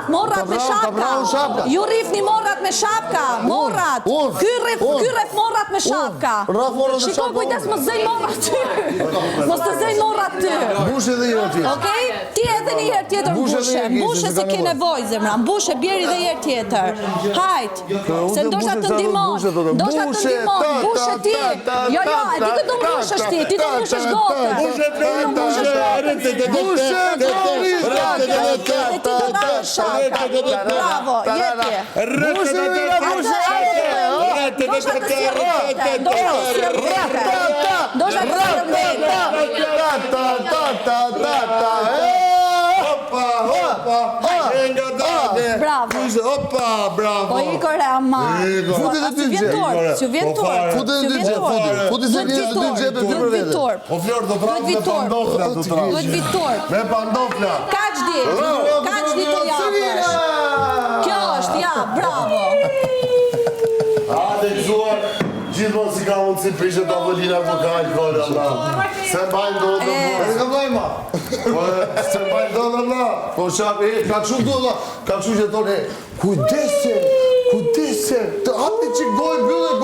morrat me shapka. Ju rrifni morrat me shapka. Morrat. Ky rref morrat me shapka. Shiko, kujdes mos zëj morrat ty. Mos të zëj morrat ty. Mbush edhe një tjetër. Okej? Ti edhe një herë tjetër mbushe. Mbushe se ke nevojë zemra. Mbushe bjeri dhe herë tjetër. Hajt. Se ndoshta të ndihmon. Ndoshta të ndihmon. Mbushe ti. Jo, e di që do mbushesh ti. Ti do mbushesh gotën. Mbushe bravo, jeti. Bravo. Po i kore ama. Që vjen torp. Futi se njësë dy gjepe për vete. O Flor, do prapë me pandofla të trash. Duhet vitor. Me pandofla. Kaq di të japësh. Kjo është, ja, bravo. Hajde gëzuar, gjithmonë si ka mundësi prishe të avolina për ka alkohol, Allah. Se mbajnë do të bërë. E ka vlajma. Se mbajnë do të Allah. Po shak, ka që do, ka që që tonë, kujdese, të hapni që gojë bëllë